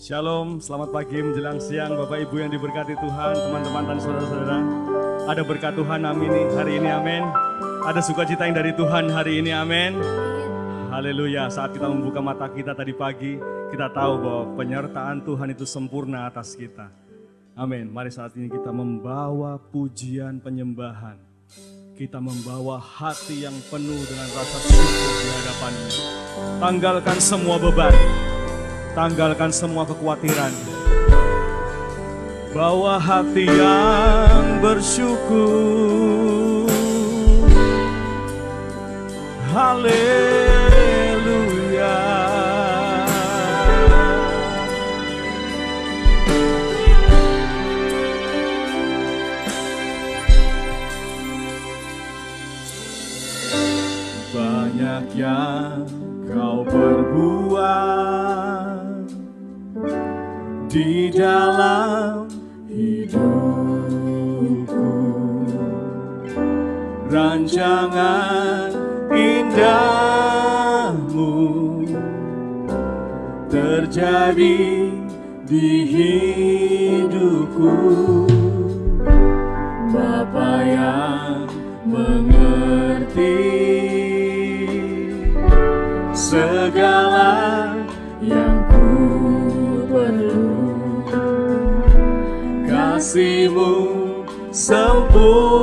Shalom, selamat pagi menjelang siang Bapak Ibu yang diberkati Tuhan, teman-teman dan saudara-saudara. Ada berkat Tuhan hari ini, amin. Ada sukacita yang dari Tuhan hari ini, amin. Haleluya, saat kita membuka mata kita tadi pagi, kita tahu bahwa penyertaan Tuhan itu sempurna atas kita. Amin, mari saat ini kita membawa pujian penyembahan. Kita membawa hati yang penuh dengan rasa syukur di hadapan-Nya. Tanggalkan semua beban. Tanggalkan semua kekhawatiran. Bawa hati yang bersyukur. Haleluya. Banyak yang kau perbuat di dalam hidupku, rancangan indahmu terjadi di hidupku. Bapa yang mengerti segala yang ku perlu, kasih-Mu sempurna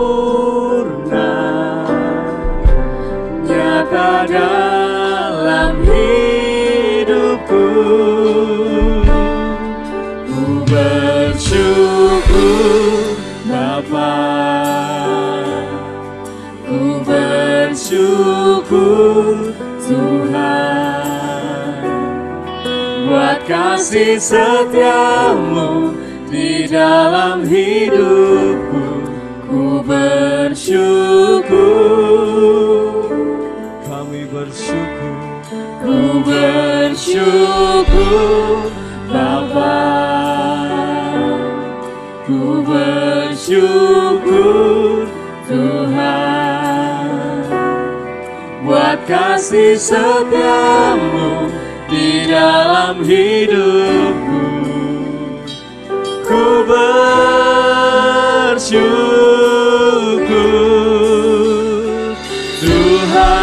nyata dalam hidupku. Ku bersyukur Bapa, ku bersyukur Tuhan, buat kasih setia-Mu di dalam hidupku. Ku bersyukur, kami bersyukur, ku bersyukur Bapa, ku bersyukur Tuhan, buat kasih setia-Mu di dalam hidupku. Ku bersyukur Tuhan,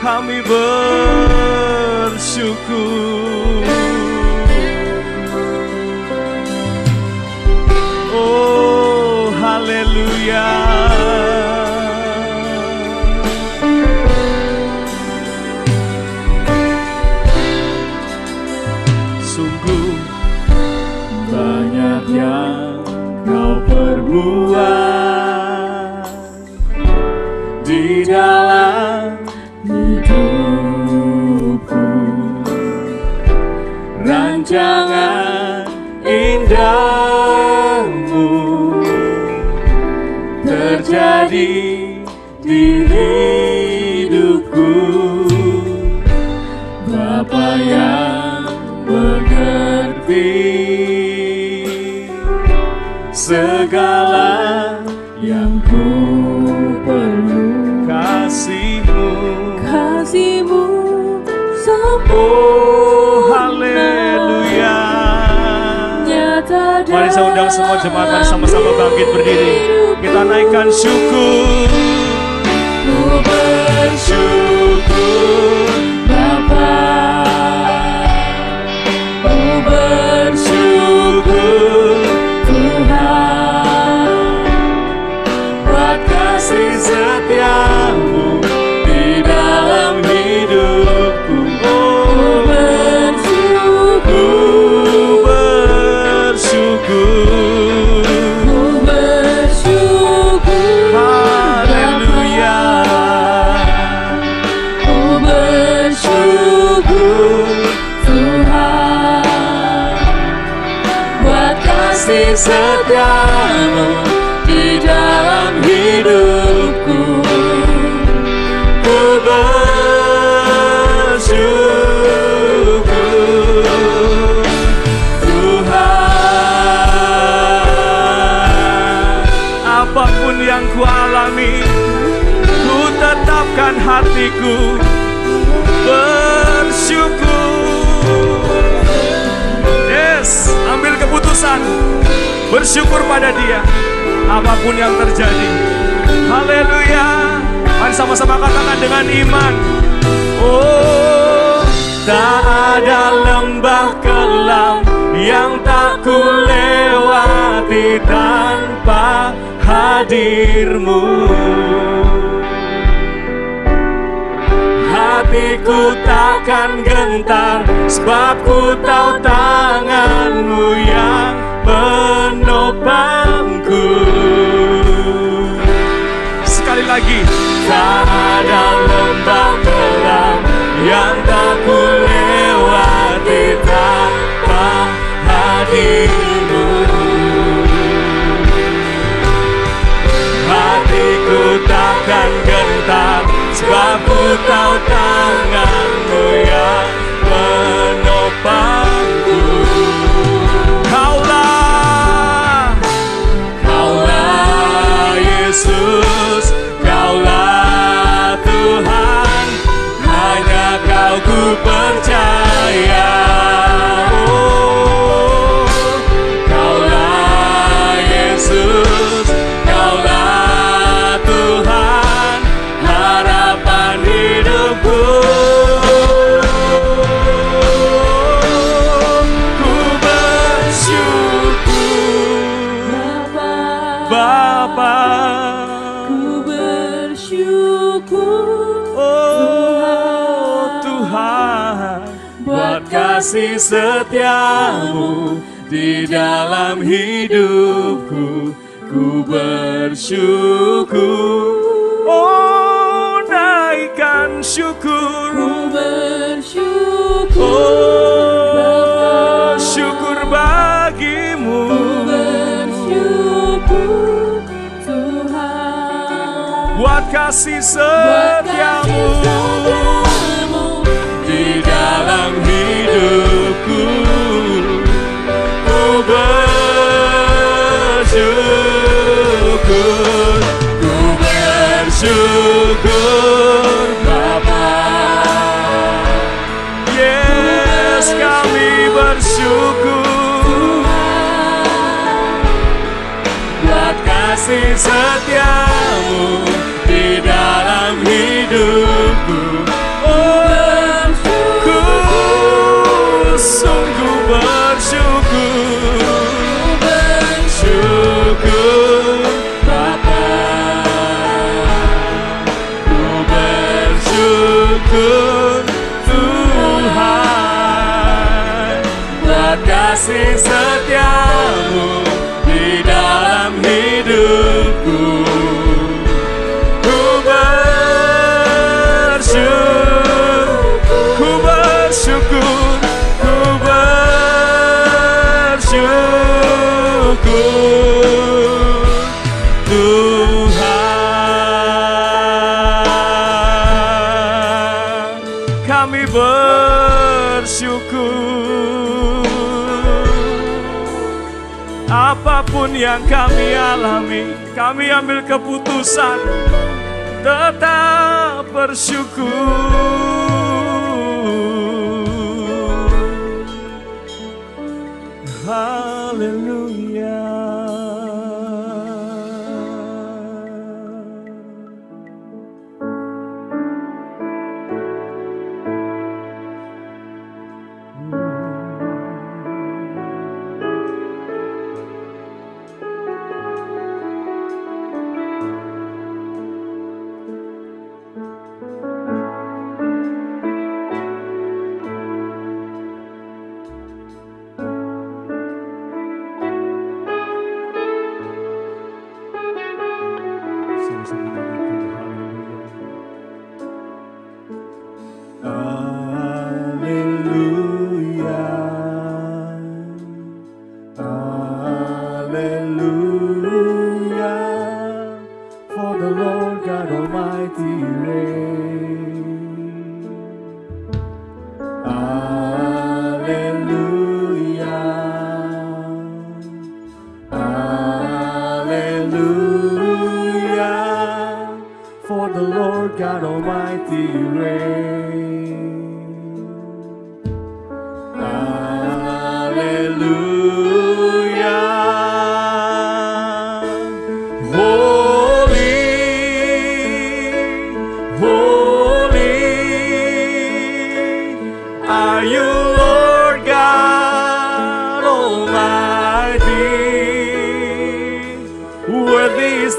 kami bersyukur. Oh haleluya. Yang kau perbuat di dalam hidupku, rancangan indahmu terjadi di hidupku. Bapa yang mengerti segala yang ku perlu, kasih-Mu sempurna. Oh haleluya. Mari saya undang semua jemaat, mari sama-sama bangkit berdiri. Kita naikkan syukur. Ku bersyukur Bapa, ku bersyukur kasih setia-Mu di dalam hidupku. Oh bersyukur, ku bersyukur, haleluya. Ku bersyukur Tuhan, buat kasih setia-Mu di dalam hidupku. Ku bersyukur Tuhan, apapun yang ku alami, ku tetapkan hatiku Tuhan. Bersyukur pada Dia, apapun yang terjadi. Haleluya. Mari sama-sama katakan dengan iman. Oh, tak ada lembah kelam yang tak ku lewati tanpa hadir-Mu. Hatiku takkan gentar, sebab ku tahu tangan-Mu yang menopangku. Sekali lagi, tak ada lembah kelam yang tak ku lewati tanpa hadir-Mu. Hatiku takkan gentar, sebab ku tahu tangan-Mu yang menopangku. Kaulah Yesus, Kaulah Tuhan, hanya Kau ku percaya. Oh, Kaulah Yesus, Kaulah Tuhan, harapan hidupku. Ku bersyukur Bapa, Ku bersyukur Tuhan, buat kasih setiamu di dalam hidupku. Ku bersyukur, oh naikkan syukur. Ku bersyukur Oh, syukur bagimu. Ku bersyukur Tuhan, Buat kasih buat setiamu kasih setiamu di dalam hidupku. Ku bersyukur, ku bersyukur Bapa. Yes, kami bersyukur buat kasih setiamu di dalam hidupku. Oh, ku sungguh bersyukur, bersyukur Bapa. Ku bersyukur Tuhan, buat kasih setiamu di dalam hidupku. Ku bersyukur, ku bersyukur, ku bersyukur Tuhan. Kami bersyukur. Apapun yang kami alami, kami ambil keputusan tetap bersyukur. Haleluya. Haleluya.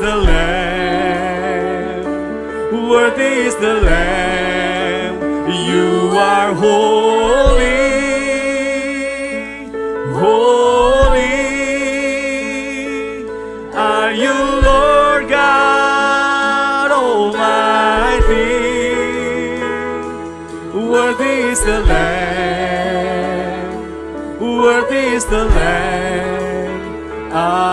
the Lamb, worthy is the Lamb. You are holy, holy are you, Lord God Almighty. Worthy is the Lamb, worthy is the Lamb. Amen.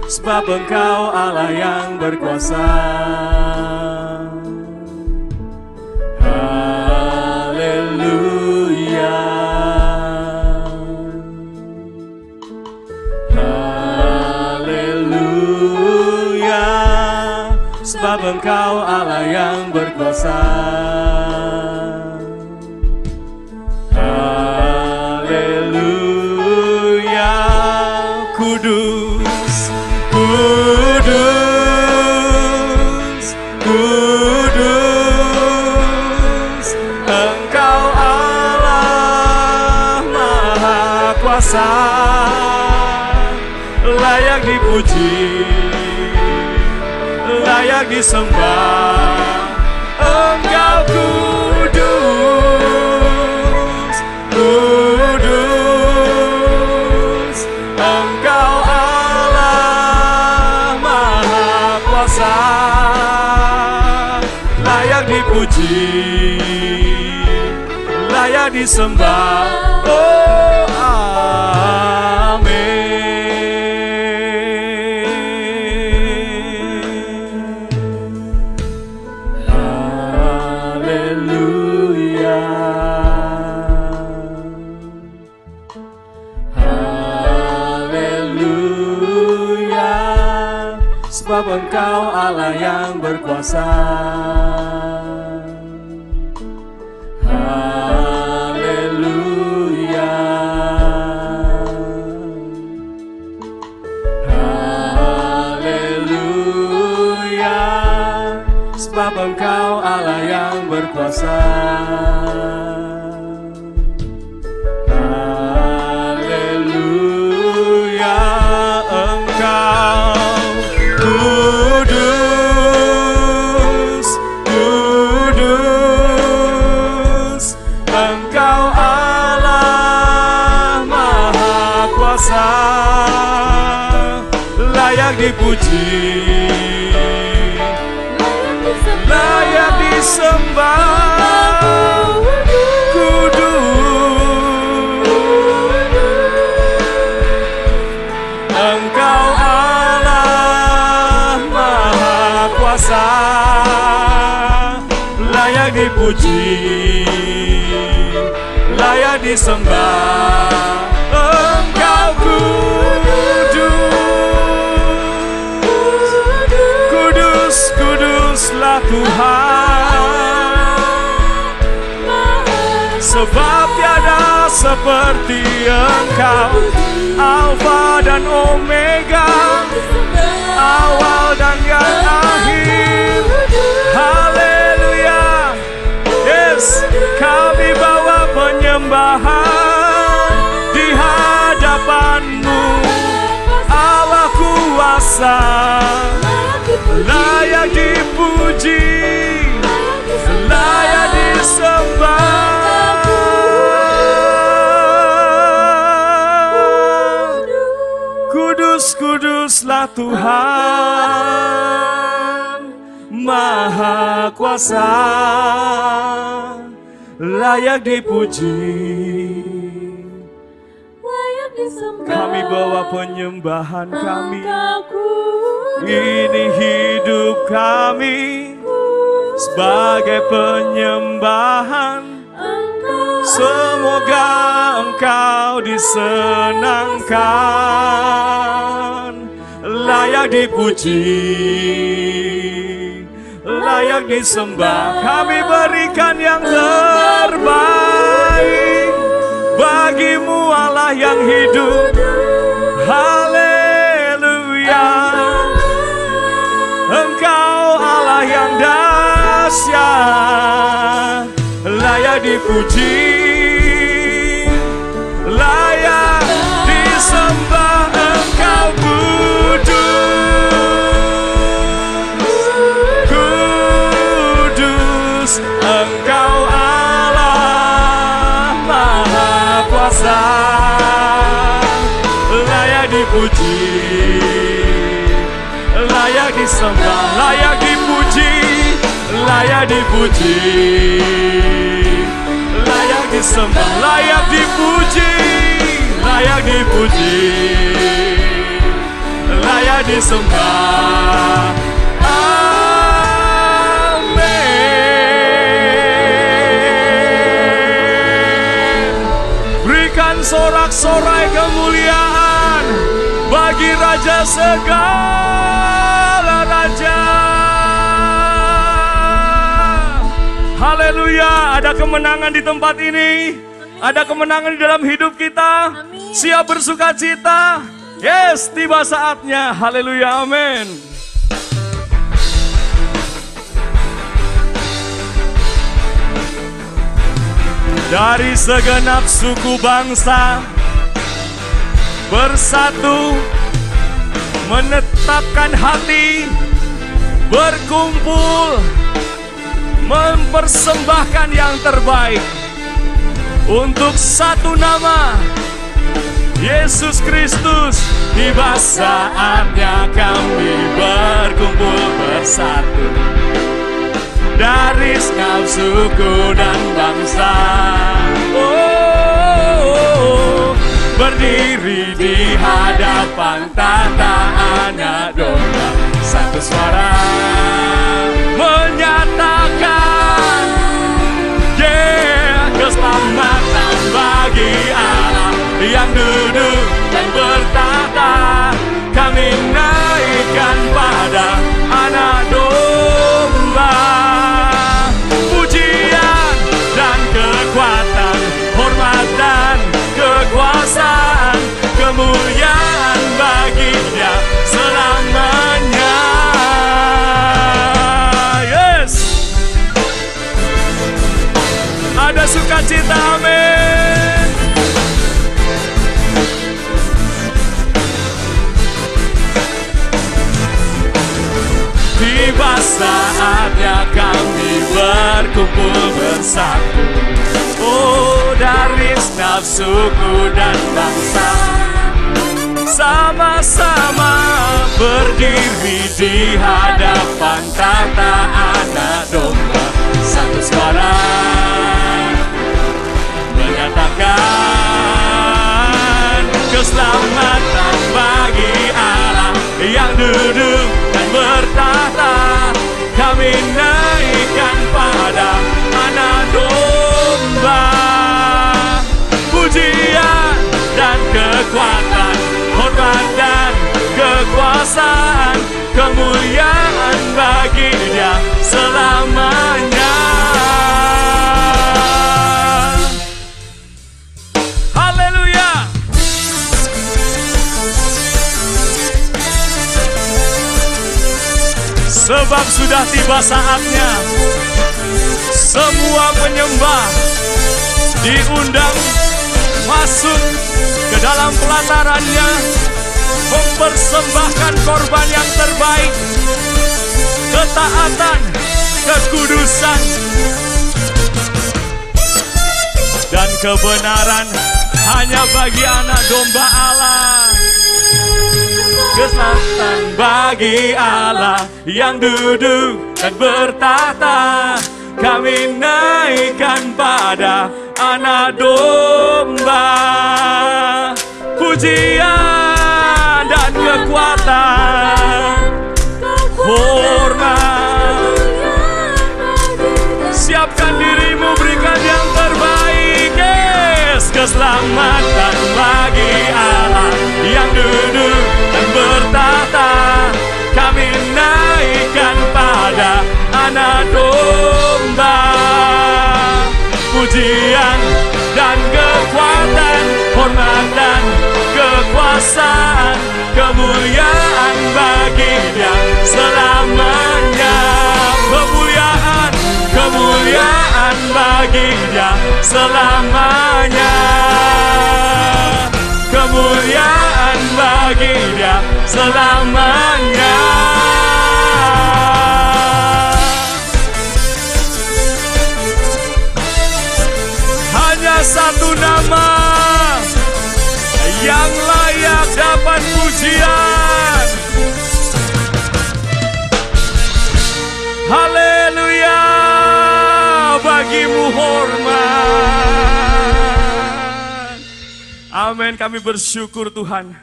Sebab Engkau Allah yang berkuasa. Haleluya, haleluya. Sebab Engkau Allah yang berkuasa. Haleluya, kudus, kudus, kudus, Engkau Allah Maha Kuasa, layak dipuji, layak disembah. Engkau kudus, kudus, Engkau layak dipuji, layak disembah. Oh, amin. Haleluya, haleluya. Sebab Engkau Allah yang berkuasa. Haleluya, haleluya. Sebab Engkau Allah yang berkuasa. Haleluya, Engkau kudus, kudus, Engkau Allah Maha Kuasa, layak dipuji, layak disembah. Kudus, Engkau Allah Maha Kuasa, layak dipuji, layak disembah. Engkau kudus, kudus, kuduslah Tuhan. Sebab tiada seperti Engkau, Alfa dan Omega, awal dan yang akhir. Haleluya. Yes, kami bawa penyembahan di hadapan-Mu, Allah kuasa, layak dipuji, layak disembah. Kudus, kuduslah Tuhan Maha Kuasa, layak dipuji, layak disembah. kami bawa penyembahan kami. Ini hidup kami sebagai penyembahan. Semoga Engkau disenangkan, layak dipuji, layak disembah. Kami berikan yang terbaik bagi-Mu Allah Allah yang hidup. Haleluya. Engkau Allah yang dahsyat, layak dipuji, layak disembah. Engkau kudus, Engkau Allah Maha Kuasa, layak dipuji, layak disembah, layak dipuji, layak dipuji, layak disembah, layak dipuji, layak dipuji, layak disembah. Amin. Berikan sorak-sorai kemuliaan bagi Raja segala raja. Haleluya, ada kemenangan di tempat ini. Ada kemenangan di dalam hidup kita. Siap bersuka cita. Yes, tiba saatnya. Haleluya, amin. Dari segenap suku bangsa bersatu, menetapkan hati, berkumpul, mempersembahkan yang terbaik untuk satu nama, Yesus Kristus. Tiba saatnya kami berkumpul bersatu dari segala suku dan bangsa. Oh, berdiri di hadapan tahta Anak Domba, satu suara menyatakan, yeah, keselamatan bagi Allah yang duduk dan bertahta. Kami naikkan pada Anak Domba pujian dan kekuatan, hormat dan kekuasaan, kemuliaan bagi Dia selamanya. Yes, ada sukacita, amin. Tiba saatnya kami berkumpul bersatu, oh, dari setiap suku dan bangsa, sama-sama berdiri di hadapan tahta Anak Domba, satu suara menyatakan, keselamatan bagi Allah yang duduk dan bertahta. Kami naikkan pada Anak Domba pujian dan kekuatan, hormat dan kekuasaan, kemuliaan bagi Dia selamanya. Haleluya. Sebab sudah tiba saatnya semua penyembah diundang masuk ke dalam pelatarannya, mempersembahkan korban yang terbaik, ketaatan, kekudusan, dan kebenaran hanya bagi Anak Domba Allah. Keselamatan bagi Allah yang duduk dan bertahta. Kami naikkan pada Anak Domba pujian dan kekuatan, hormat. Siapkan dirimu, berikan yang terbaik. Yes, keselamatan bagi Allah yang duduk dan bertahta. Kami naikkan pada Anak Domba pujian dan kekuatan, hormat dan bagi Dia selamanya. Kemuliaan bagi Dia selamanya. Hanya satu nama yang layak dapat pujian. Haleluya, bagimu hormat. Amin. Kami bersyukur Tuhan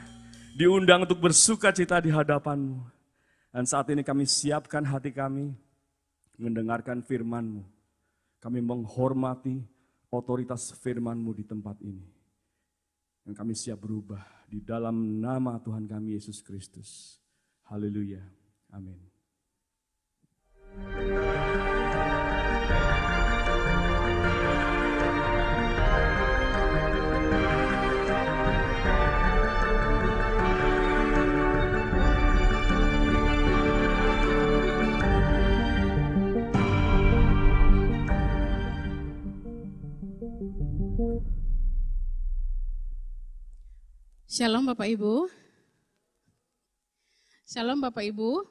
diundang untuk bersuka cita di hadapan-Mu. Dan saat ini kami siapkan hati kami mendengarkan firman-Mu. Kami menghormati otoritas firman-Mu di tempat ini. Dan kami siap berubah di dalam nama Tuhan kami Yesus Kristus. Haleluya. Amin. Shalom Bapak Ibu. Shalom Bapak Ibu.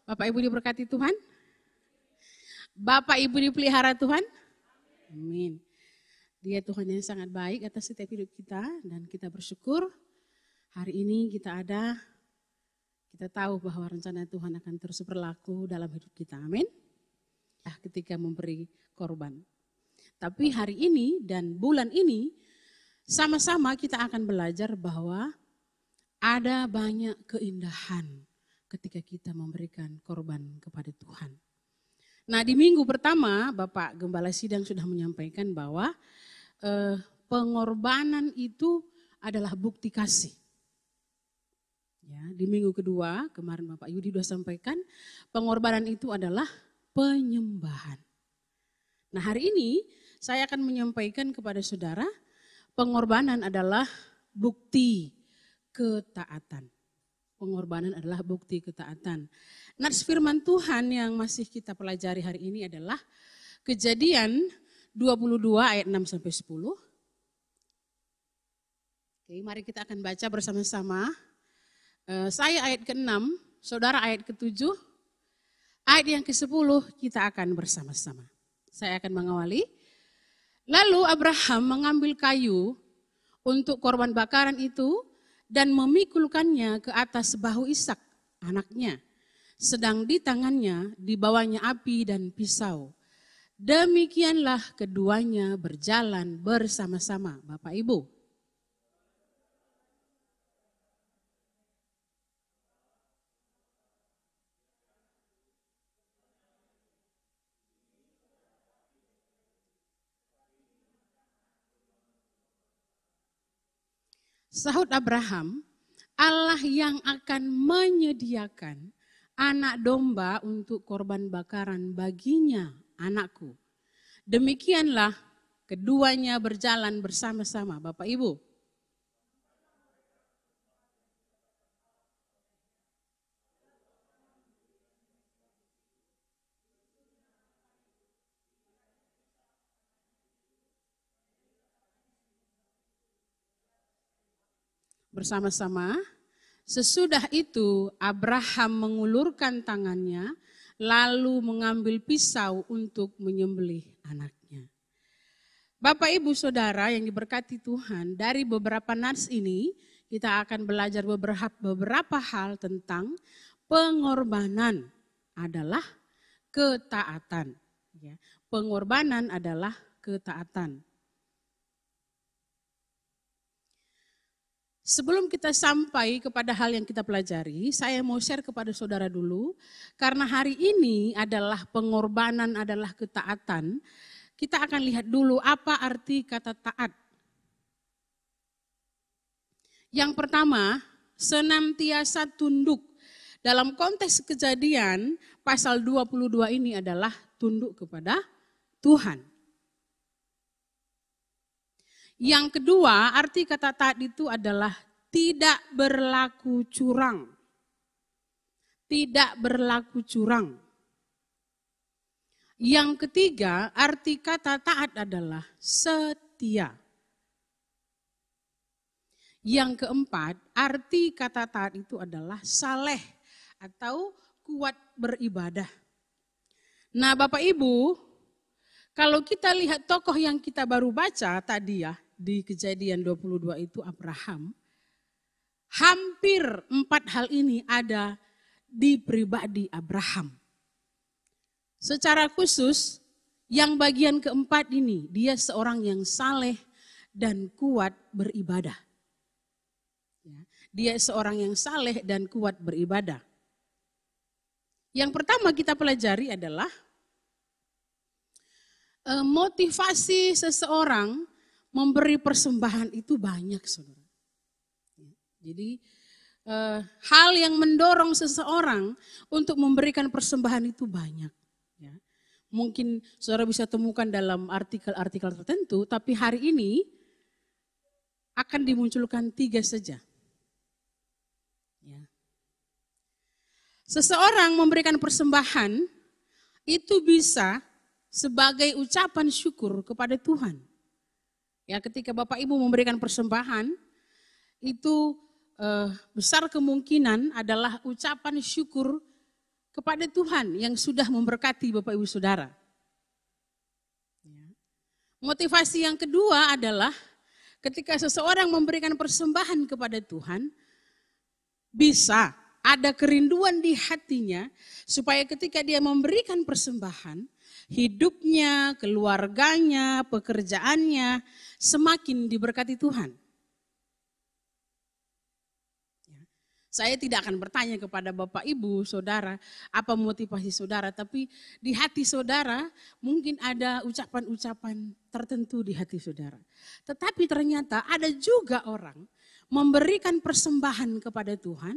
Bapak Ibu diberkati Tuhan. Bapak Ibu dipelihara Tuhan. Amin. Dia Tuhan yang sangat baik atas setiap hidup kita dan kita bersyukur hari ini kita tahu bahwa rencana Tuhan akan terus berlaku dalam hidup kita. Amin. Ketika memberi korban. Tapi hari ini dan bulan ini sama-sama kita akan belajar bahwa ada banyak keindahan ketika kita memberikan korban kepada Tuhan. Nah, di minggu pertama Bapak Gembala Sidang sudah menyampaikan bahwa pengorbanan itu adalah bukti kasih. Ya, di minggu kedua kemarin Bapak Yudi sudah sampaikan pengorbanan itu adalah penyembahan. Nah, hari ini saya akan menyampaikan kepada saudara pengorbanan adalah bukti ketaatan. Pengorbanan adalah bukti ketaatan. Nats firman Tuhan yang masih kita pelajari hari ini adalah Kejadian 22 ayat 6 sampai 10. Oke, mari kita akan baca bersama-sama. Saya ayat ke-6, saudara ayat ke-7. Ayat yang ke-10 kita akan bersama-sama. Saya akan mengawali. Lalu Abraham mengambil kayu untuk korban bakaran itu dan memikulkannya ke atas bahu Ishak, anaknya. Sedang di tangannya dibawanya api dan pisau. Demikianlah keduanya berjalan bersama-sama. Bapak Ibu. Sahut Abraham, Allah yang akan menyediakan anak domba untuk korban bakaran baginya, anakku. Demikianlah keduanya berjalan bersama-sama. Bapak Ibu. Bersama-sama, sesudah itu Abraham mengulurkan tangannya lalu mengambil pisau untuk menyembelih anaknya. Bapak Ibu Saudara yang diberkati Tuhan, dari beberapa nats ini kita akan belajar beberapa hal tentang pengorbanan adalah ketaatan. Pengorbanan adalah ketaatan. Sebelum kita sampai kepada hal yang kita pelajari, saya mau share kepada saudara dulu. Karena hari ini adalah pengorbanan adalah ketaatan. Kita akan lihat dulu apa arti kata taat. Yang pertama, senantiasa tunduk. Dalam konteks Kejadian, pasal 22 ini adalah tunduk kepada Tuhan. Yang kedua, arti kata taat itu adalah tidak berlaku curang. Tidak berlaku curang. Yang ketiga, arti kata taat adalah setia. Yang keempat, arti kata taat itu adalah saleh atau kuat beribadah. Nah Bapak Ibu, kalau kita lihat tokoh yang kita baru baca tadi ya, di Kejadian 22 itu Abraham, hampir 4 hal ini ada di pribadi Abraham. Secara khusus, yang bagian keempat ini, dia seorang yang saleh dan kuat beribadah. Dia seorang yang saleh dan kuat beribadah. Yang pertama kita pelajari adalah motivasi seseorang memberi persembahan itu banyak, saudara. Jadi hal yang mendorong seseorang untuk memberikan persembahan itu banyak. Ya. Mungkin saudara bisa temukan dalam artikel-artikel tertentu, tapi hari ini akan dimunculkan 3 saja. Ya. Seseorang memberikan persembahan itu bisa sebagai ucapan syukur kepada Tuhan. Ya, ketika Bapak Ibu memberikan persembahan itu besar kemungkinan adalah ucapan syukur kepada Tuhan yang sudah memberkati Bapak Ibu Saudara. Ya. Motivasi yang kedua adalah ketika seseorang memberikan persembahan kepada Tuhan, bisa ada kerinduan di hatinya supaya ketika dia memberikan persembahan, hidupnya, keluarganya, pekerjaannya semakin diberkati Tuhan. Saya tidak akan bertanya kepada Bapak Ibu, Saudara, apa motivasi saudara, tapi di hati saudara mungkin ada ucapan-ucapan tertentu di hati saudara. Tetapi ternyata ada juga orang memberikan persembahan kepada Tuhan,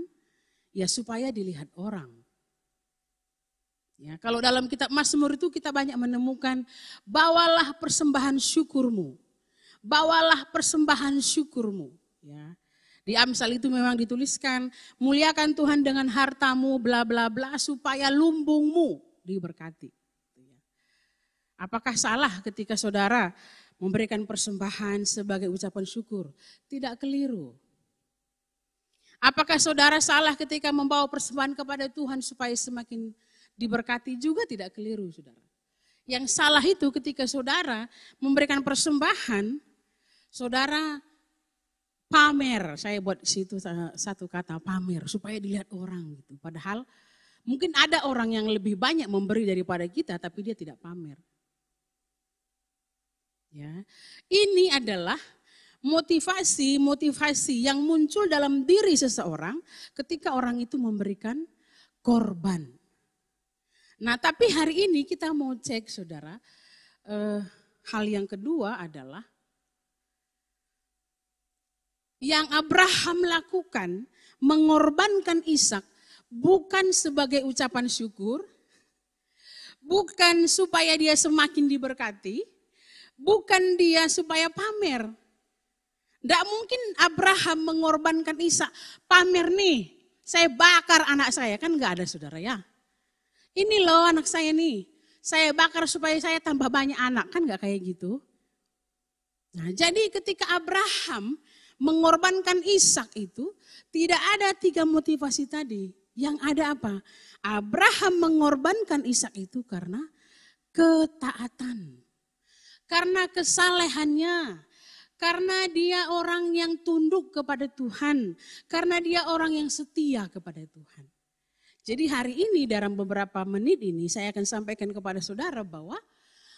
ya supaya dilihat orang. Ya, kalau dalam kitab Mazmur itu kita banyak menemukan, bawalah persembahan syukurmu, bawalah persembahan syukurmu. Ya. Di Amsal itu memang dituliskan, muliakan Tuhan dengan hartamu, bla bla bla, supaya lumbungmu diberkati. Apakah salah ketika saudara memberikan persembahan sebagai ucapan syukur? Tidak keliru. Apakah saudara salah ketika membawa persembahan kepada Tuhan supaya semakin diberkati? Juga tidak keliru, saudara. Yang salah itu ketika saudara memberikan persembahan, saudara pamer. Saya buat situ satu kata, pamer, supaya dilihat orang gitu. Padahal mungkin ada orang yang lebih banyak memberi daripada kita, tapi dia tidak pamer. Ya, ini adalah motivasi yang muncul dalam diri seseorang ketika orang itu memberikan korban. Nah, tapi hari ini kita mau cek, saudara, hal yang kedua adalah yang Abraham lakukan, mengorbankan Ishak bukan sebagai ucapan syukur, bukan supaya dia semakin diberkati, bukan dia supaya pamer. Tidak mungkin Abraham mengorbankan Ishak, pamer nih, saya bakar anak saya, kan enggak ada, saudara ya. Ini loh anak saya nih, saya bakar supaya saya tambah banyak anak, kan enggak kayak gitu. Nah, jadi ketika Abraham mengorbankan Ishak itu tidak ada 3 motivasi tadi. Yang ada apa? Abraham mengorbankan Ishak itu karena ketaatan. Karena kesalehannya. Karena dia orang yang tunduk kepada Tuhan. Karena dia orang yang setia kepada Tuhan. Jadi hari ini dalam beberapa menit ini saya akan sampaikan kepada saudara bahwa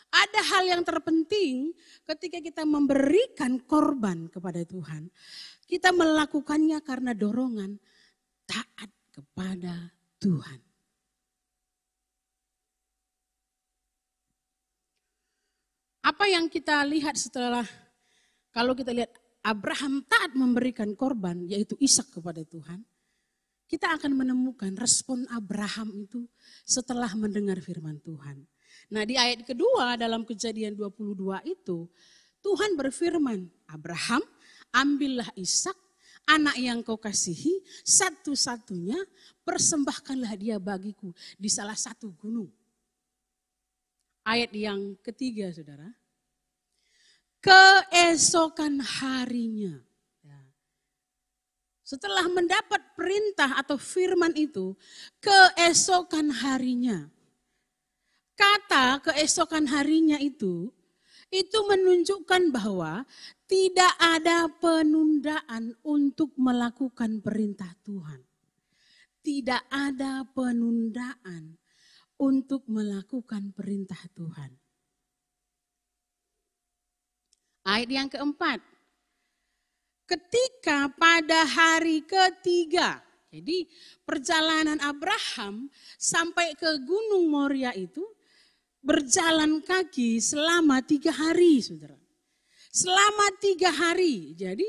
ada hal yang terpenting ketika kita memberikan korban kepada Tuhan. Kita melakukannya karena dorongan taat kepada Tuhan. Apa yang kita lihat setelah, kalau kita lihat Abraham taat memberikan korban, yaitu Ishak kepada Tuhan, kita akan menemukan respon Abraham itu setelah mendengar firman Tuhan. Nah, di ayat kedua dalam Kejadian 22 itu, Tuhan berfirman, Abraham, ambillah Ishak, anak yang kau kasihi, satu-satunya, persembahkanlah dia bagiku di salah satu gunung. Ayat yang ketiga, saudara. Keesokan harinya. Ya. Setelah mendapat perintah atau firman itu, keesokan harinya. Kata keesokan harinya itu menunjukkan bahwa tidak ada penundaan untuk melakukan perintah Tuhan. Tidak ada penundaan untuk melakukan perintah Tuhan. Ayat yang keempat. Ketika pada hari ketiga, jadi perjalanan Abraham sampai ke Gunung Moria itu berjalan kaki selama 3 hari, saudara. Selama 3 hari, jadi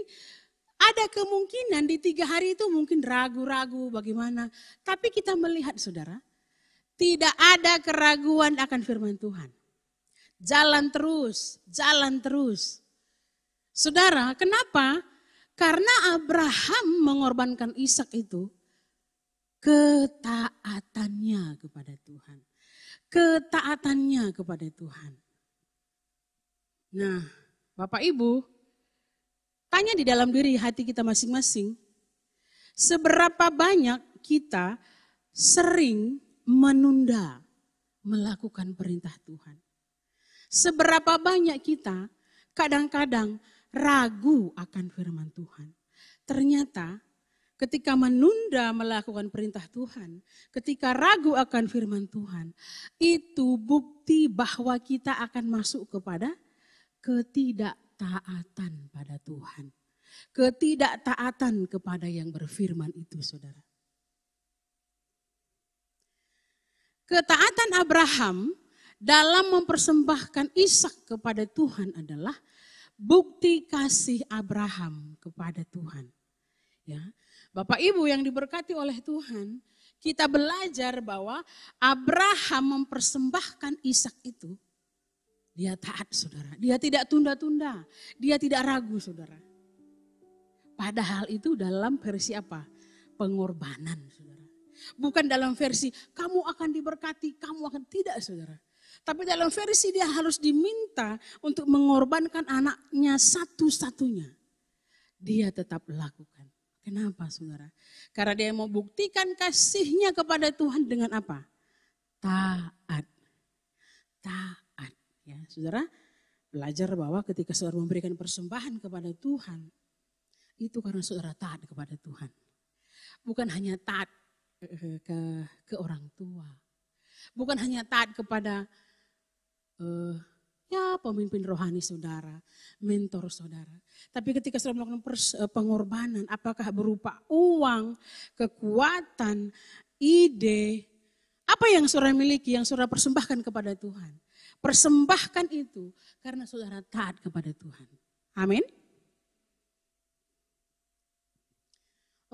ada kemungkinan di 3 hari itu mungkin ragu-ragu bagaimana. Tapi kita melihat, saudara, tidak ada keraguan akan firman Tuhan. Jalan terus, jalan terus. Saudara, kenapa? Karena Abraham mengorbankan Ishak itu ketaatannya kepada Tuhan. Ketaatannya kepada Tuhan. Nah, Bapak Ibu, tanya di dalam diri hati kita masing-masing, seberapa banyak kita sering menunda melakukan perintah Tuhan. Seberapa banyak kita kadang-kadang ragu akan firman Tuhan. Ternyata ketika menunda melakukan perintah Tuhan, ketika ragu akan firman Tuhan, itu bukti bahwa kita akan masuk kepada ketidaktaatan pada Tuhan. Ketidaktaatan kepada yang berfirman itu, saudara. Ketaatan Abraham dalam mempersembahkan Ishak kepada Tuhan adalah bukti kasih Abraham kepada Tuhan. Ya, Bapak Ibu yang diberkati oleh Tuhan, kita belajar bahwa Abraham mempersembahkan Ishak itu, dia taat, saudara. Dia tidak tunda-tunda, dia tidak ragu, saudara. Padahal itu dalam versi apa? Pengorbanan, saudara. Bukan dalam versi kamu akan diberkati, kamu akan tidak, saudara. Tapi dalam versi dia harus diminta untuk mengorbankan anaknya satu-satunya. Dia tetap lakukan. Kenapa, saudara? Karena dia mau buktikan kasihnya kepada Tuhan dengan apa? Taat. Taat. Ya, saudara, belajar bahwa ketika saudara memberikan persembahan kepada Tuhan, itu karena saudara taat kepada Tuhan. Bukan hanya taat ke orang tua. Bukan hanya taat kepada pemimpin rohani saudara, mentor saudara. Tapi ketika saudara melakukan pengorbanan, apakah berupa uang, kekuatan, ide, apa yang saudara miliki, yang saudara persembahkan kepada Tuhan. Persembahkan itu karena saudara taat kepada Tuhan. Amin.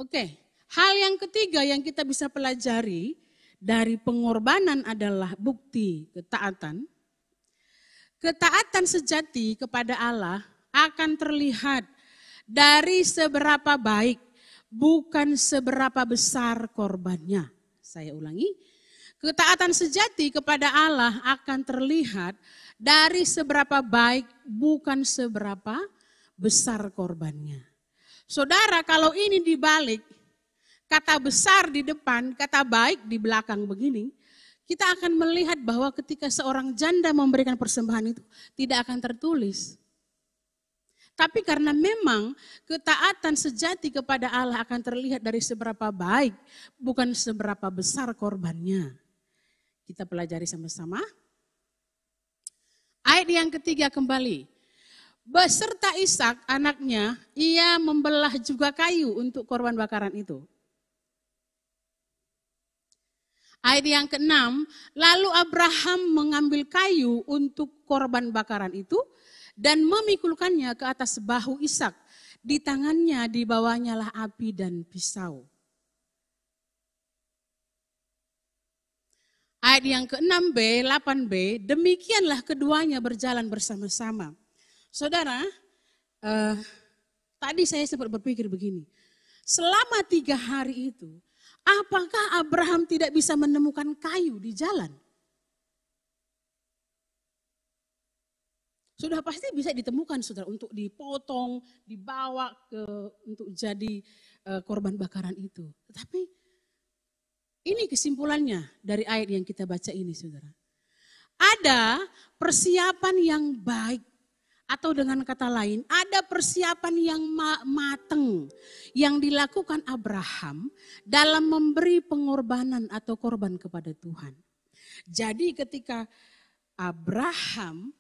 Oke. Hal yang ketiga yang kita bisa pelajari dari pengorbanan adalah bukti ketaatan. Ketaatan sejati kepada Allah akan terlihat dari seberapa baik, bukan seberapa besar korbannya. Saya ulangi, ketaatan sejati kepada Allah akan terlihat dari seberapa baik, bukan seberapa besar korbannya. Saudara, kalau ini dibalik, kata besar di depan, kata baik di belakang begini, kita akan melihat bahwa ketika seorang janda memberikan persembahan itu tidak akan tertulis. Tapi karena memang ketaatan sejati kepada Allah akan terlihat dari seberapa baik, bukan seberapa besar korbannya. Kita pelajari sama-sama. Ayat yang ketiga kembali. Beserta Ishak anaknya, ia membelah juga kayu untuk korban bakaran itu. Ayat yang ke-6, lalu Abraham mengambil kayu untuk korban bakaran itu dan memikulkannya ke atas bahu Ishak. Di tangannya dibawanya lah api dan pisau. Ayat yang ke-6b, 8b, demikianlah keduanya berjalan bersama-sama. Saudara, tadi saya sempat berpikir begini, selama 3 hari itu, apakah Abraham tidak bisa menemukan kayu di jalan? Sudah pasti bisa ditemukan saudara untuk dipotong, dibawa untuk jadi korban bakaran itu. Tetapi ini kesimpulannya dari ayat yang kita baca ini saudara. Ada persiapan yang baik, atau dengan kata lain ada persiapan yang matang yang dilakukan Abraham dalam memberi pengorbanan atau korban kepada Tuhan. Jadi ketika Abraham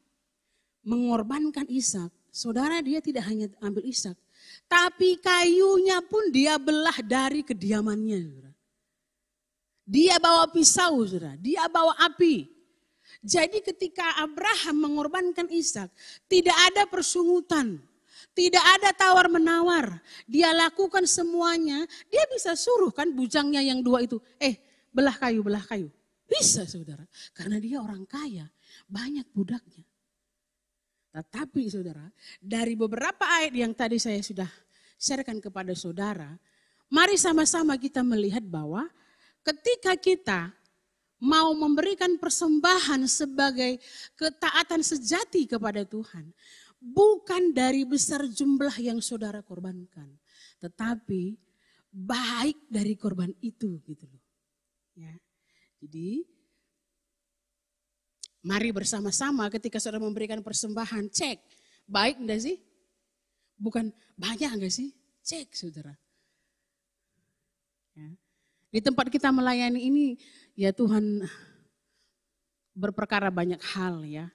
mengorbankan Ishak, saudara, dia tidak hanya ambil Ishak, tapi kayunya pun dia belah dari kediamannya. Saudara. Dia bawa pisau, saudara. Dia bawa api. Jadi ketika Abraham mengorbankan Ishak, tidak ada persungutan, tidak ada tawar-menawar. Dia lakukan semuanya, dia bisa suruh kan bujangnya yang dua itu, belah kayu, belah kayu. Bisa saudara, karena dia orang kaya, banyak budaknya. Tetapi saudara, dari beberapa ayat yang tadi saya sudah sharekan kepada saudara, mari sama-sama kita melihat bahwa ketika kita mau memberikan persembahan sebagai ketaatan sejati kepada Tuhan, bukan dari besar jumlah yang saudara korbankan, tetapi baik dari korban itu gitu loh. Ya. Jadi mari bersama-sama ketika saudara memberikan persembahan, cek baik enggak sih? Bukan banyak enggak sih? Cek saudara. Ya. Di tempat kita melayani ini, ya Tuhan berperkara banyak hal ya.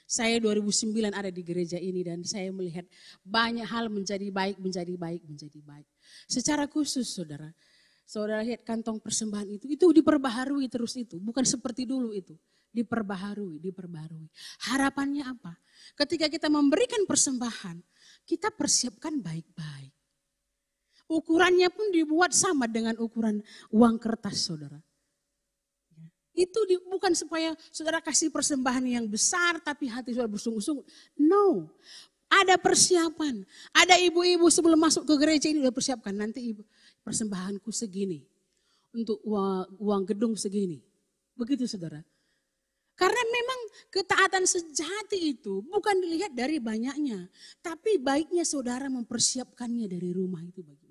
Saya 2009 ada di gereja ini dan saya melihat banyak hal menjadi baik, menjadi baik, menjadi baik. Secara khusus saudara, saudara lihat kantong persembahan itu diperbaharui terus itu. Bukan seperti dulu itu. Diperbaharui. Harapannya apa? Ketika kita memberikan persembahan, kita persiapkan baik-baik. Ukurannya pun dibuat sama dengan ukuran uang kertas saudara. Itu bukan supaya saudara kasih persembahan yang besar tapi hati saudara bersungguh-sungguh. No, ada persiapan. Ada ibu-ibu sebelum masuk ke gereja ini sudah persiapkan. Nanti persembahanku segini. Untuk uang gedung segini. Begitu saudara. Karena memang ketaatan sejati itu bukan dilihat dari banyaknya. Tapi baiknya saudara mempersiapkannya dari rumah itu bagaimana.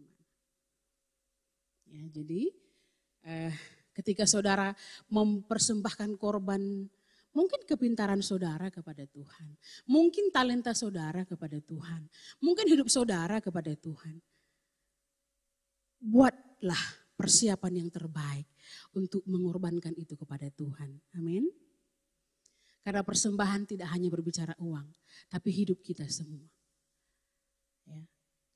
Ya, jadi ketika saudara mempersembahkan korban, mungkin kepintaran saudara kepada Tuhan. Mungkin talenta saudara kepada Tuhan. Mungkin hidup saudara kepada Tuhan. Buatlah persiapan yang terbaik untuk mengorbankan itu kepada Tuhan. Amin. Karena persembahan tidak hanya berbicara uang, tapi hidup kita semua. Ya.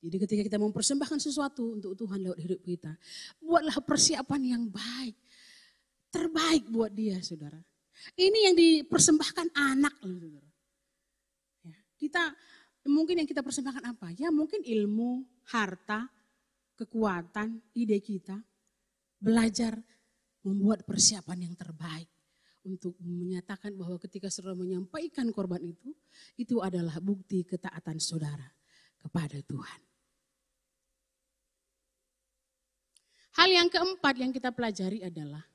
Jadi ketika kita mempersembahkan sesuatu untuk Tuhan lewat hidup kita, buatlah persiapan yang baik. Terbaik buat dia saudara. Ini yang dipersembahkan anak loh saudara. Ya. Mungkin yang kita persembahkan apa? Ya mungkin ilmu, harta, kekuatan, ide kita. Belajar membuat persiapan yang terbaik. Untuk menyatakan bahwa ketika saudara menyampaikan korban itu adalah bukti ketaatan saudara kepada Tuhan. Hal yang keempat yang kita pelajari adalah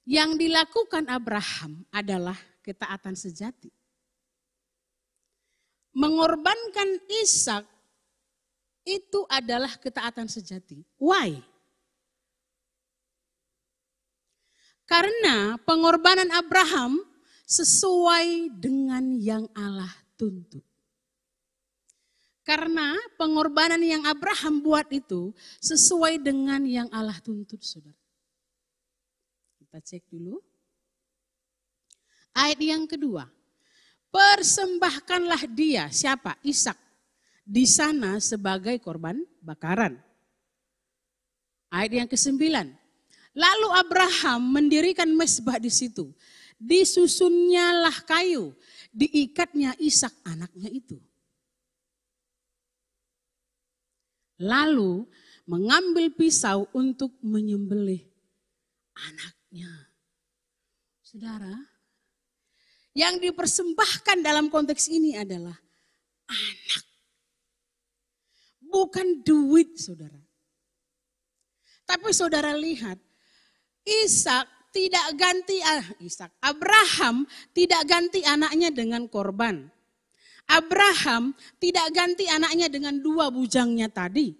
yang dilakukan Abraham adalah ketaatan sejati. Mengorbankan Ishak itu adalah ketaatan sejati. Why? Karena pengorbanan Abraham sesuai dengan yang Allah tuntut. Karena pengorbanan yang Abraham buat itu sesuai dengan yang Allah tuntut, saudara. Kita cek dulu. Ayat yang kedua. Persembahkanlah dia, siapa? Ishak. Di sana sebagai korban bakaran. Ayat yang ke-9. Lalu Abraham mendirikan mezbah di situ. Disusunnyalah kayu, diikatnya Ishak anaknya itu. Lalu mengambil pisau untuk menyembelih anaknya. Saudara, yang dipersembahkan dalam konteks ini adalah anak. Bukan duit saudara. Tapi saudara lihat, Abraham tidak ganti anaknya dengan korban. Abraham tidak ganti anaknya dengan 2 bujangnya tadi.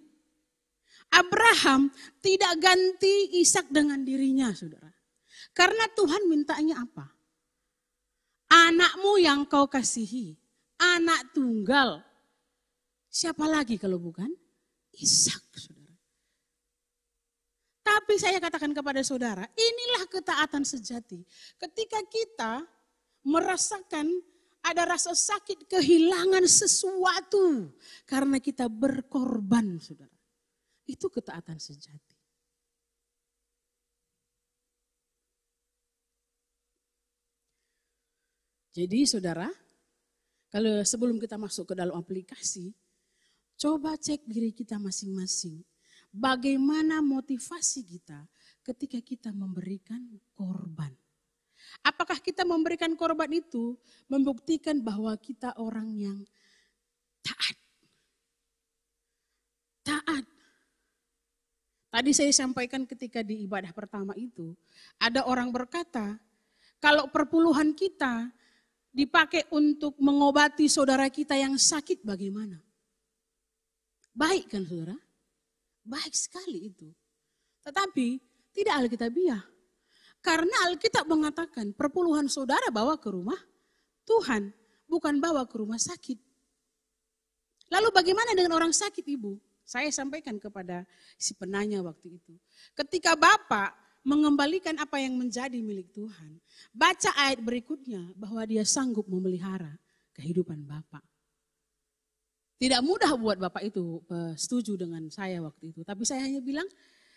Abraham tidak ganti Ishak dengan dirinya, saudara. Karena Tuhan mintanya apa? Anakmu yang kau kasihi, anak tunggal. Siapa lagi kalau bukan Ishak, saudara. Tapi saya katakan kepada saudara, inilah ketaatan sejati. Ketika kita merasakan ada rasa sakit, kehilangan sesuatu karena kita berkorban, saudara. Itu ketaatan sejati. Jadi saudara, kalau sebelum kita masuk ke dalam aplikasi, coba cek diri kita masing-masing. Bagaimana motivasi kita ketika kita memberikan korban. Apakah kita memberikan korban itu membuktikan bahwa kita orang yang taat. Taat. Tadi saya sampaikan ketika di ibadah pertama itu, ada orang berkata, kalau perpuluhan kita dipakai untuk mengobati saudara kita yang sakit bagaimana? Baik kan saudara? Baik sekali itu. Tetapi tidak alkitabiah. Karena Alkitab mengatakan perpuluhan saudara bawa ke rumah Tuhan, bukan bawa ke rumah sakit. Lalu bagaimana dengan orang sakit ibu? Saya sampaikan kepada si penanya waktu itu. Ketika Bapak mengembalikan apa yang menjadi milik Tuhan, baca ayat berikutnya bahwa dia sanggup memelihara kehidupan Bapak. Tidak mudah buat Bapak itu setuju dengan saya waktu itu. Tapi saya hanya bilang,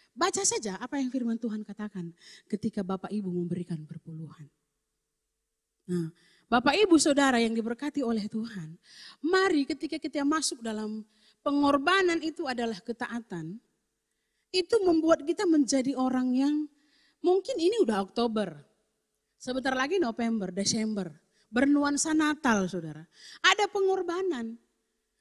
baca saja apa yang firman Tuhan katakan ketika Bapak Ibu memberikan perpuluhan. Nah, Bapak Ibu Saudara yang diberkati oleh Tuhan, mari ketika kita masuk dalam pengorbanan itu adalah ketaatan, itu membuat kita menjadi orang yang mungkin ini udah Oktober, sebentar lagi November, Desember, bernuansa Natal saudara. Ada pengorbanan.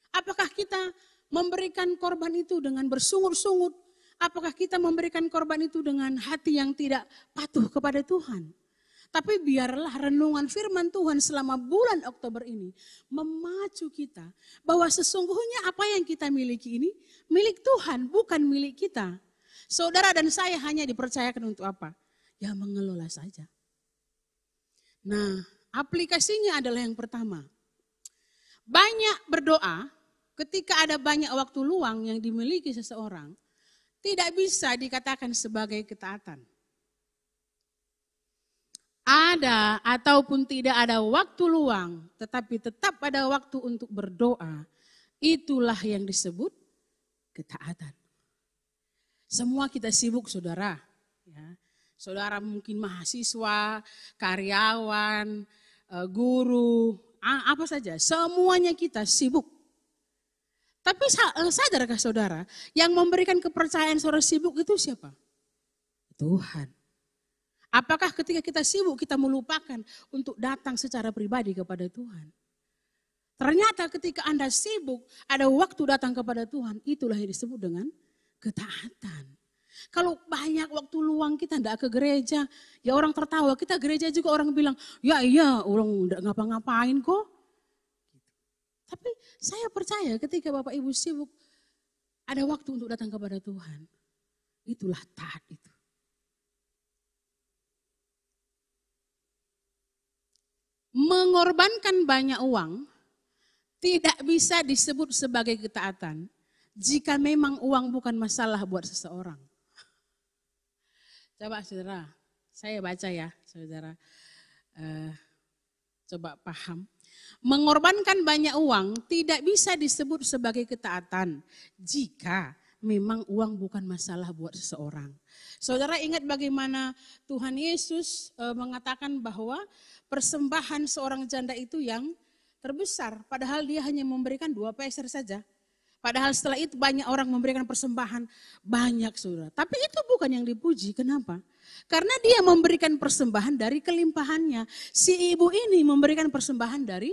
Apakah kita memberikan korban itu dengan bersungut-sungut? Apakah kita memberikan korban itu dengan hati yang tidak patuh kepada Tuhan? Tapi biarlah renungan firman Tuhan selama bulan Oktober ini memacu kita bahwa sesungguhnya apa yang kita miliki ini milik Tuhan, bukan milik kita. Saudara dan saya hanya dipercayakan untuk apa? Ya mengelola saja. Nah, aplikasinya adalah yang pertama. Banyak berdoa ketika ada banyak waktu luang yang dimiliki seseorang, tidak bisa dikatakan sebagai ketaatan. Ada ataupun tidak ada waktu luang, tetapi tetap ada waktu untuk berdoa. Itulah yang disebut ketaatan. Semua kita sibuk saudara. Ya. Saudara mungkin mahasiswa, karyawan, guru, apa saja. Semuanya kita sibuk. Tapi sadarkah saudara, yang memberikan kepercayaan saudara sibuk itu siapa? Tuhan. Apakah ketika kita sibuk kita melupakan untuk datang secara pribadi kepada Tuhan? Ternyata ketika Anda sibuk, ada waktu datang kepada Tuhan, itulah yang disebut dengan ketaatan. Kalau banyak waktu luang kita tidak ke gereja, ya orang tertawa, kita gereja juga orang bilang, ya iya orang tidak ngapa-ngapain kok. Tapi saya percaya ketika Bapak Ibu sibuk, ada waktu untuk datang kepada Tuhan. Itulah taat itu. Mengorbankan banyak uang tidak bisa disebut sebagai ketaatan jika memang uang bukan masalah buat seseorang. Coba saudara, saya baca ya saudara, coba paham. Mengorbankan banyak uang tidak bisa disebut sebagai ketaatan jika memang uang bukan masalah buat seseorang. Saudara ingat bagaimana Tuhan Yesus mengatakan bahwa persembahan seorang janda itu yang terbesar. Padahal dia hanya memberikan 2 peser saja. Padahal setelah itu banyak orang memberikan persembahan banyak saudara. Tapi itu bukan yang dipuji. Kenapa? Karena dia memberikan persembahan dari kelimpahannya. Si ibu ini memberikan persembahan dari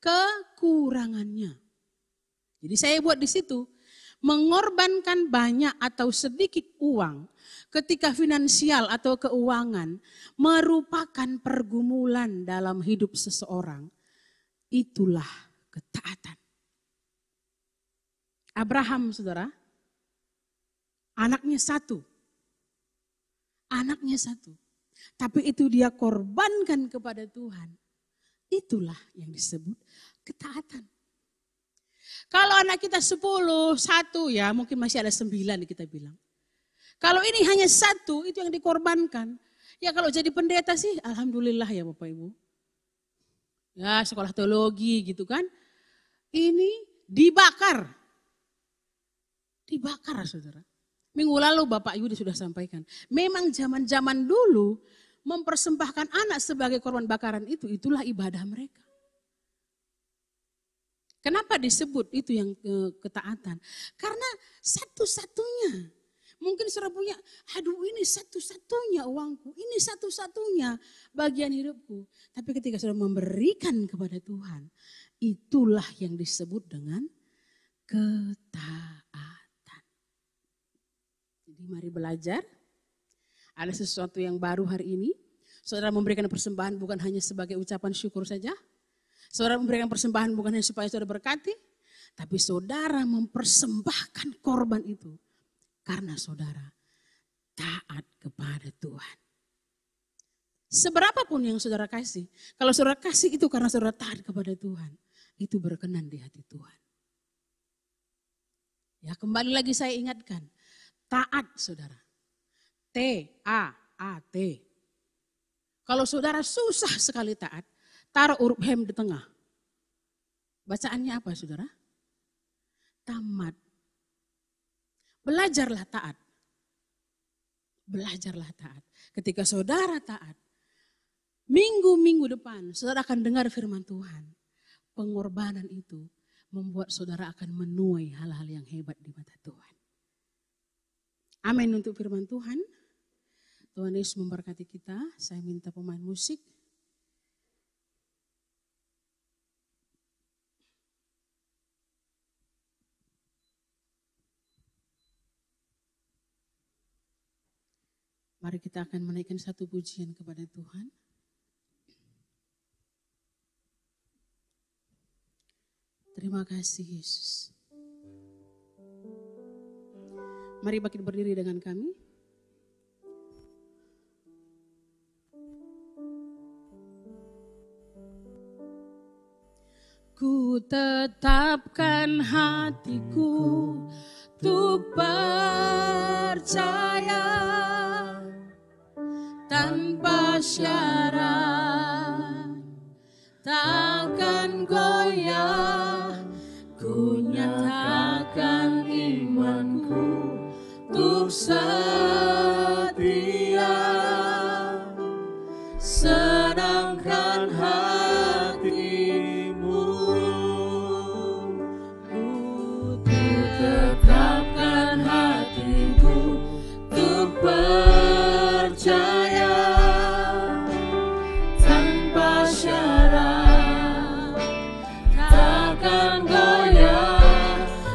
kekurangannya. Jadi saya buat di situ. Mengorbankan banyak atau sedikit uang ketika finansial atau keuangan merupakan pergumulan dalam hidup seseorang. Itulah ketaatan. Abraham, saudara, anaknya satu. Anaknya satu. Tapi itu dia korbankan kepada Tuhan. Itulah yang disebut ketaatan. Kalau anak kita 10, 1 ya mungkin masih ada 9 kita bilang. Kalau ini hanya 1 itu yang dikorbankan. Ya kalau jadi pendeta sih alhamdulillah ya Bapak Ibu. Ya sekolah teologi gitu kan. Ini dibakar. Dibakar saudara. Minggu lalu Bapak Yudi sudah sampaikan. Memang zaman-zaman dulu mempersembahkan anak sebagai korban bakaran itu, itulah ibadah mereka. Kenapa disebut itu yang ketaatan? Karena satu-satunya. Mungkin saudara punya, aduh ini satu-satunya uangku, ini satu-satunya bagian hidupku. Tapi ketika saudara memberikan kepada Tuhan, itulah yang disebut dengan ketaatan. Jadi mari belajar, ada sesuatu yang baru hari ini. Saudara memberikan persembahan bukan hanya sebagai ucapan syukur saja. Saudara memberikan persembahan bukan hanya supaya saudara berkati. Tapi saudara mempersembahkan korban itu. Karena saudara taat kepada Tuhan. Seberapapun yang saudara kasih. Kalau saudara kasih itu karena saudara taat kepada Tuhan. Itu berkenan di hati Tuhan. Ya kembali lagi saya ingatkan. Taat saudara. T-A-A-T. Kalau saudara susah sekali taat, taruh huruf hem di tengah. Bacaannya apa saudara? Tamat. Belajarlah taat. Belajarlah taat. Ketika saudara taat, minggu-minggu depan saudara akan dengar firman Tuhan. Pengorbanan itu membuat saudara akan menuai hal-hal yang hebat di mata Tuhan. Amin untuk firman Tuhan. Tuhan Yesus memberkati kita. Saya minta pemain musik. Mari kita akan menaikkan satu pujian kepada Tuhan. Terima kasih Yesus. Mari bangkit berdiri dengan kami. Ku tetapkan hatiku untuk percaya tanpa syarat, takkan goyah. Ku nyatakan imanku untuk setia, senangkan hatimu. Ku tetapkan hatiku untuk percaya tanpa syarat, takkan goyah.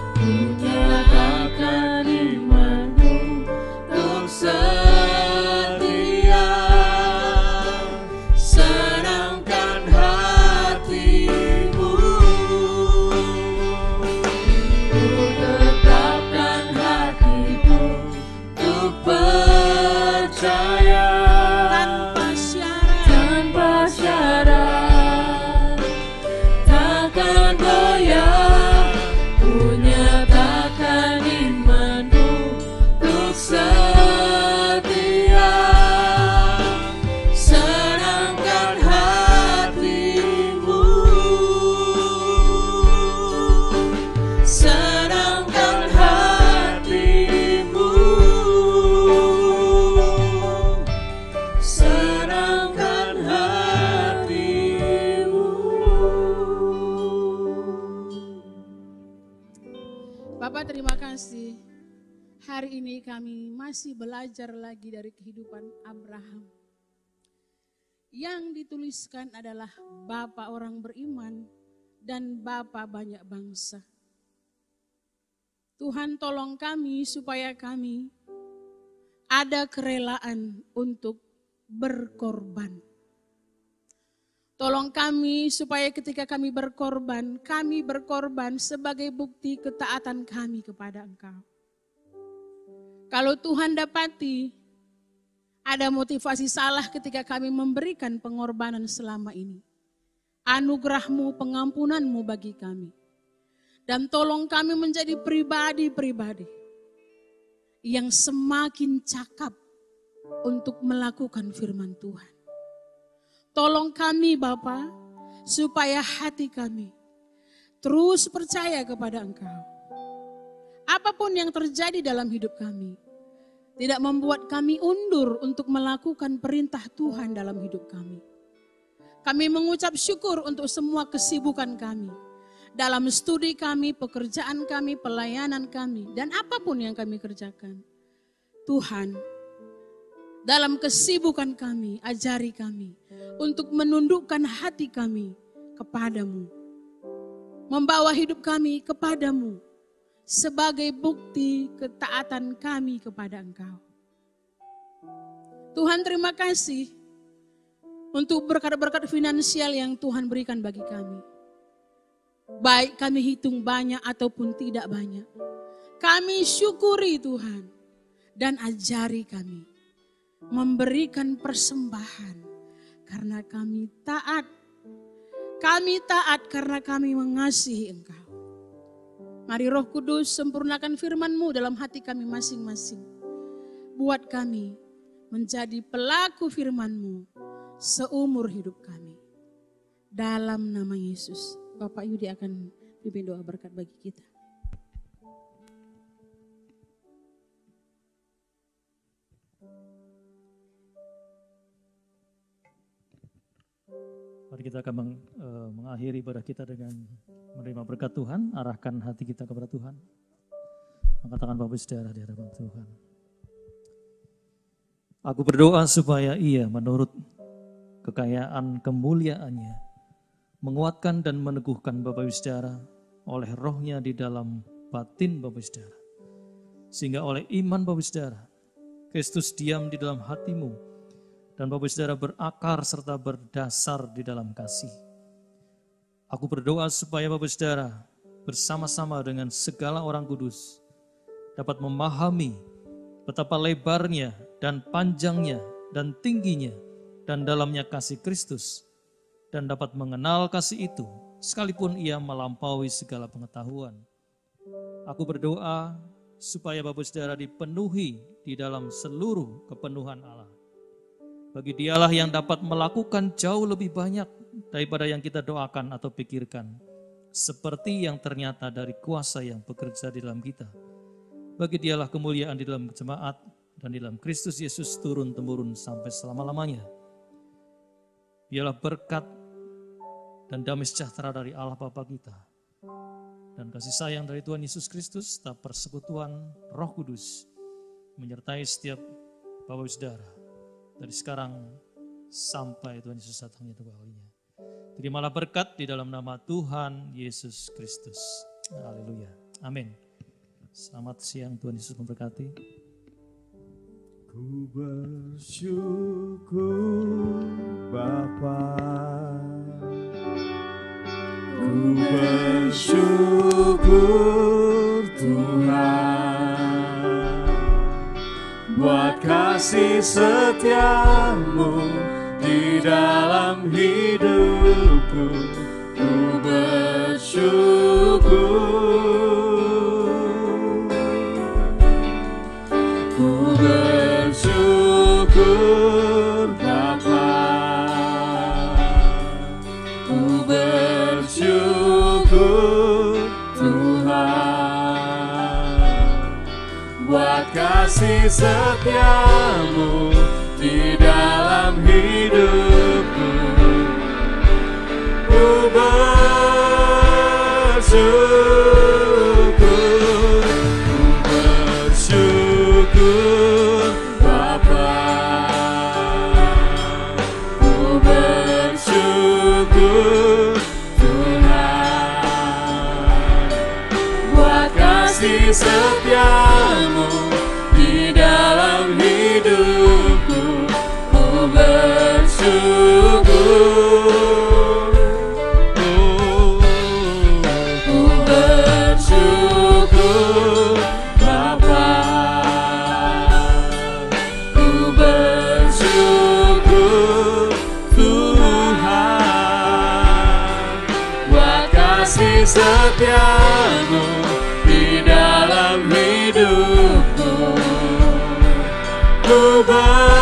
Ku nyatakan imanku untuk setia, senangkan hatimu. Ku tetapkan hatiku untuk percaya tanpa syarat, takkan goyah. Ku nyatakan imanku untuk setia, senangkan hatimu, senangkan hatimu, senangkan hatimu. Bapak terima kasih. Hari ini kami masih belajar lagi dari kehidupan Abraham. Yang dituliskan adalah Bapak orang beriman dan Bapak banyak bangsa. Tuhan tolong kami supaya kami ada kerelaan untuk berkorban. Tolong kami supaya ketika kami berkorban sebagai bukti ketaatan kami kepada Engkau. Kalau Tuhan dapati ada motivasi salah ketika kami memberikan pengorbanan selama ini, anugerah-Mu, pengampunan-Mu bagi kami. Dan tolong kami menjadi pribadi-pribadi yang semakin cakap untuk melakukan firman Tuhan. Tolong kami Bapa, supaya hati kami terus percaya kepada Engkau. Apapun yang terjadi dalam hidup kami, tidak membuat kami undur untuk melakukan perintah Tuhan dalam hidup kami. Kami mengucap syukur untuk semua kesibukan kami, dalam studi kami, pekerjaan kami, pelayanan kami, dan apapun yang kami kerjakan. Tuhan, dalam kesibukan kami, ajari kami untuk menundukkan hati kami kepadamu. Membawa hidup kami kepadamu sebagai bukti ketaatan kami kepada Engkau. Tuhan, terima kasih untuk berkat-berkat finansial yang Tuhan berikan bagi kami. Baik kami hitung banyak ataupun tidak banyak. Kami syukuri Tuhan dan ajari kami memberikan persembahan karena kami taat. Kami taat karena kami mengasihi Engkau. Mari Roh Kudus sempurnakan firman-Mu dalam hati kami masing-masing. Buat kami menjadi pelaku firman-Mu seumur hidup kami. Dalam nama Yesus. Bapak Yudi akan pimpin doa berkat bagi kita. Mari kita akan mengakhiri ibadah kita dengan menerima berkat Tuhan, arahkan hati kita kepada Tuhan. Angkat tangan Bapak Saudara di hadapan Tuhan. Aku berdoa supaya Ia menurut kekayaan kemuliaan-Nya menguatkan dan meneguhkan Bapak Ibu Saudara oleh rohnya di dalam batin Bapak Ibu Saudara. Sehingga oleh iman Bapak Ibu Saudara, Kristus diam di dalam hatimu dan Bapak Ibu Saudara berakar serta berdasar di dalam kasih. Aku berdoa supaya Bapak Ibu Saudara bersama-sama dengan segala orang kudus dapat memahami betapa lebarnya dan panjangnya dan tingginya dan dalamnya kasih Kristus, dan dapat mengenal kasih itu sekalipun ia melampaui segala pengetahuan. Aku berdoa supaya Bapak Saudara dipenuhi di dalam seluruh kepenuhan Allah. Bagi Dialah yang dapat melakukan jauh lebih banyak daripada yang kita doakan atau pikirkan, seperti yang ternyata dari kuasa yang bekerja di dalam kita. Bagi Dialah kemuliaan di dalam jemaat dan di dalam Kristus Yesus turun-temurun sampai selama-lamanya. Dialah berkat dan damai sejahtera dari Allah Bapa kita, dan kasih sayang dari Tuhan Yesus Kristus, serta persekutuan Roh Kudus menyertai setiap Bapak Saudara dari sekarang sampai Tuhan Yesus datangnya kedua kalinya. Terimalah berkat di dalam nama Tuhan Yesus Kristus. Haleluya. Amin. Selamat siang, Tuhan Yesus memberkati. Ku bersyukur Bapa, ku bersyukur Tuhan, buat kasih setiamu di dalam hidupku. Ku bersyukur, ku bersyukur Bapa, ku bersyukur Tuhan, buat kasih setiamu di dalam hidupku. Ku bersyukur, ku bersyukur Bapa, ku bersyukur Tuhan, buat kasih setiamu di dalam hidupku. Ku bersyukur. ber